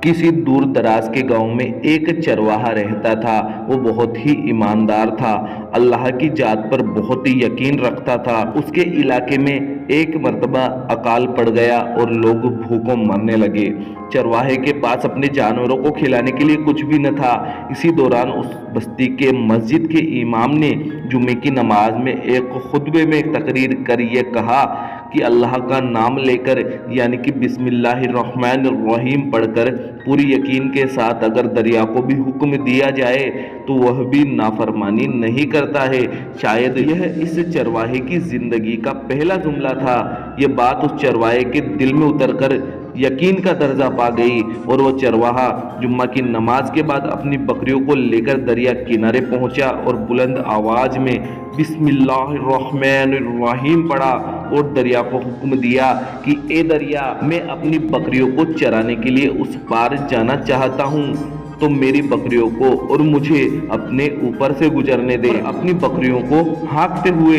किसी दूर दराज के गांव में एक चरवाहा रहता था। वो बहुत ही ईमानदार था, अल्लाह की जात पर बहुत ही यकीन रखता था। उसके इलाके में एक मर्तबा अकाल पड़ गया और लोग भूखों मरने लगे। चरवाहे के पास अपने जानवरों को खिलाने के लिए कुछ भी न था। इसी दौरान उस बस्ती के मस्जिद के इमाम ने जुम्मे की नमाज में एक खुतबे में तकरीर कर ये कहा कि अल्लाह का नाम लेकर यानी कि बिस्मिल्लाहिर्रहमानिर्रहीम पढ़कर पूरी यकीन के साथ अगर दरिया को भी हुक्म दिया जाए तो वह भी नाफरमानी नहीं करता है। शायद यह इस चरवाहे की जिंदगी का पहला जुमला था। यह बात उस चरवाहे के दिल में उतरकर यकीन का दर्जा पा गई और वो चरवाहा जुम्मा की नमाज के बाद अपनी बकरियों को लेकर दरिया किनारे पहुंचा और बुलंद आवाज में बिस्मिल्लाहिर्रहमानिर्रहीम पढ़ा और दरिया को हुक्म दिया कि ए दरिया, मैं अपनी बकरियों को चराने के लिए उस पार जाना चाहता हूँ, तो मेरी बकरियों को और मुझे अपने ऊपर से गुजरने दे। अपनी बकरियों को हाँकते हुए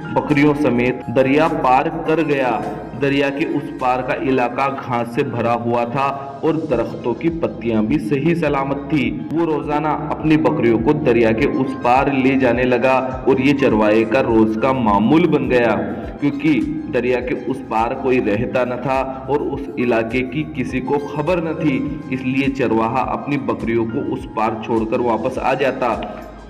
बकरियों समेत दरिया पार कर गया। दरिया के उस पार का इलाका घास से भरा हुआ था और दरख्तों की पत्तियां भी सही सलामत थी। वो रोजाना अपनी बकरियों को दरिया के उस पार ले जाने लगा और ये चरवाहे का रोज का मामूल बन गया, क्योंकि दरिया के उस पार कोई रहता न था और उस इलाके की किसी को खबर न थी। इसलिए चरवाहा अपनी बकरियों को उस पार छोड़कर वापस आ जाता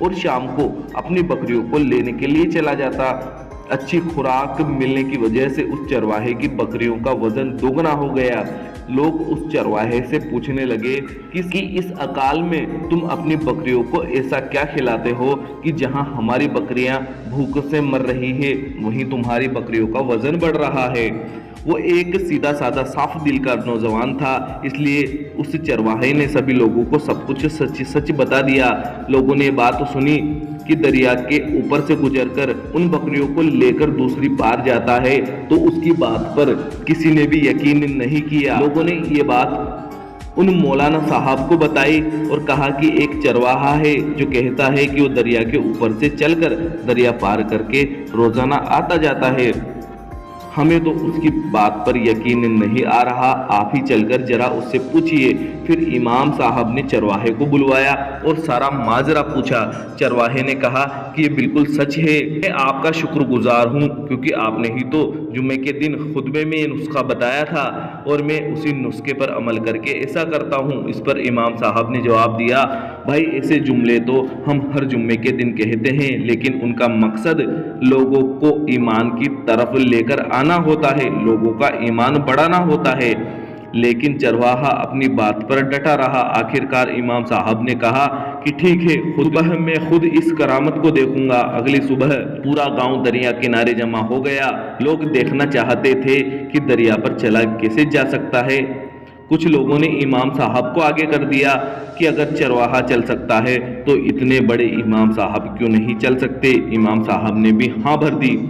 और शाम को अपनी बकरियों को लेने के लिए चला जाता। अच्छी खुराक मिलने की वजह से उस चरवाहे की बकरियों का वजन दोगुना हो गया। लोग उस चरवाहे से पूछने लगे कि इस अकाल में तुम अपनी बकरियों को ऐसा क्या खिलाते हो कि जहां हमारी बकरियां भूख से मर रही है वहीं तुम्हारी बकरियों का वजन बढ़ रहा है। वो एक सीधा साधा साफ दिल का नौजवान था, इसलिए उस चरवाहे ने सभी लोगों को सब कुछ सच सच बता दिया। लोगों ने बात सुनी कि दरिया के ऊपर से गुजरकर उन बकरियों को लेकर दूसरी पार जाता है, तो उसकी बात पर किसी ने भी यकीन नहीं किया। लोगों ने ये बात उन मौलाना साहब को बताई और कहा कि एक चरवाहा है जो कहता है कि वो दरिया के ऊपर से चलकर दरिया पार करके रोजाना आता जाता है। हमें तो उसकी बात पर यकीन नहीं आ रहा, आप ही चलकर जरा उससे पूछिए। फिर इमाम साहब ने चरवाहे को बुलवाया और सारा माजरा पूछा। चरवाहे ने कहा कि ये बिल्कुल सच है, मैं आपका शुक्रगुजार हूँ, क्योंकि आपने ही तो जुम्मे के दिन खुतबे में ये नुस्खा बताया था और मैं उसी नुस्खे पर अमल करके ऐसा करता हूँ। इस पर इमाम साहब ने जवाब दिया, भाई ऐसे जुमले तो हम हर जुम्मे के दिन कहते हैं, लेकिन उनका मकसद लोगों को ईमान की तरफ लेकर आना होता है, लोगों का ईमान बढ़ाना होता है। लेकिन चरवाहा अपनी बात पर डटा रहा। आखिरकार इमाम साहब ने कहा कि ठीक है, सुबह मैं खुद इस करामत को देखूंगा। अगली सुबह पूरा गांव दरिया किनारे जमा हो गया। लोग देखना चाहते थे कि दरिया पर चला कैसे जा सकता है। कुछ लोगों ने इमाम साहब को आगे कर दिया कि अगर चरवाहा चल सकता है तो इतने बड़े इमाम साहब क्यों नहीं चल सकते। इमाम साहब ने भी हाँ भर दी।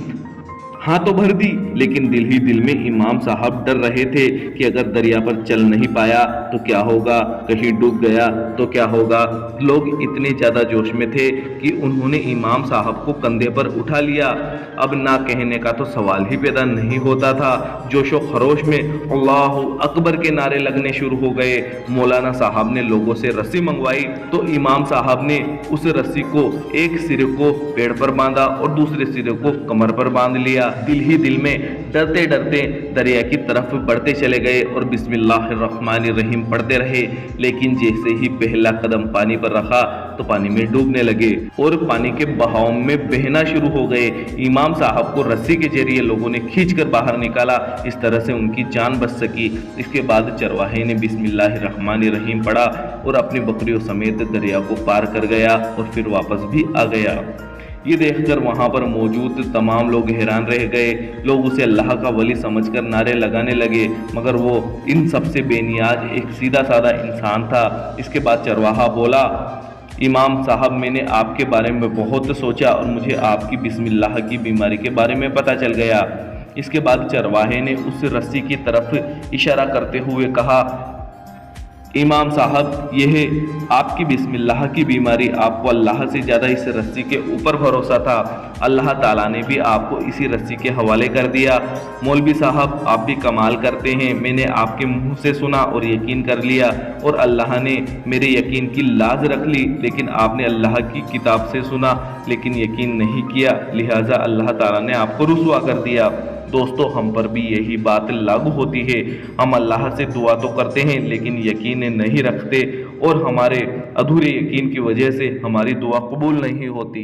हाँ तो भर दी, लेकिन दिल ही दिल में इमाम साहब डर रहे थे कि अगर दरिया पर चल नहीं पाया तो क्या होगा, कहीं डूब गया तो क्या होगा। लोग इतने ज्यादा जोश में थे कि उन्होंने इमाम साहब को कंधे पर उठा लिया। अब ना कहने का तो सवाल ही पैदा नहीं होता था। जोशो खरोश में अल्लाहु अकबर के नारे लगने शुरू हो गए। मौलाना साहब ने लोगों से रस्सी मंगवाई तो इमाम साहब ने उस रस्सी को एक सिरे को पेड़ पर बांधा और दूसरे सिरे को कमर पर बांध लिया। दिल ही दिल में डरते डरते दरिया की तरफ बढ़ते चले गए और बिस्मिल्लाहिर्रहमानिर्रहीम पढ़ते रहे। लेकिन जैसे ही पहला कदम पानी पर रखा तो पानी में डूबने लगे और पानी के बहाव में बहना शुरू हो गए। इमाम साहब को रस्सी के जरिए लोगों ने खींचकर बाहर निकाला। इस तरह से उनकी जान बच सकी। इसके बाद चरवाहे ने बिस्मिल्लाहिर्रहमानिर्रहीम पढ़ा और अपनी बकरियों समेत दरिया को पार कर गया और फिर वापस भी आ गया। ये देखकर वहां पर मौजूद तमाम लोग हैरान रह गए। लोग उसे अल्लाह का वली समझकर नारे लगाने लगे, मगर वो इन सबसे बेनियाज एक सीधा साधा इंसान था। इसके बाद चरवाहा बोला, इमाम साहब, मैंने आपके बारे में बहुत सोचा और मुझे आपकी बिस्मिल्लाह की बीमारी के बारे में पता चल गया। इसके बाद चरवाहे ने उस रस्सी की तरफ इशारा करते हुए कहा, امام صاحب، یہ ہے آپ کی بسم اللہ کی بیماری، آپ کو اللہ سے زیادہ اس رسی کے اوپر بھروسہ تھا، اللہ تعالیٰ نے بھی آپ کو اسی رسی کے حوالے کر دیا۔ مولوی صاحب آپ بھی کمال کرتے ہیں، میں نے آپ کے منہ سے سنا اور یقین کر لیا، اور اللہ نے میرے یقین کی لاز رکھ لی، لیکن آپ نے اللہ کی کتاب سے سنا لیکن یقین نہیں کیا، لہٰذا اللہ تعالیٰ نے آپ کو رسوا کر دیا۔ دوستو، ہم پر بھی یہی بات لاگو ہوتی ہے، ہم اللہ سے دعا تو کرتے ہیں لیکن یقین نہیں رکھتے، اور ہمارے ادھورے یقین کی وجہ سے ہماری دعا قبول نہیں ہوتی۔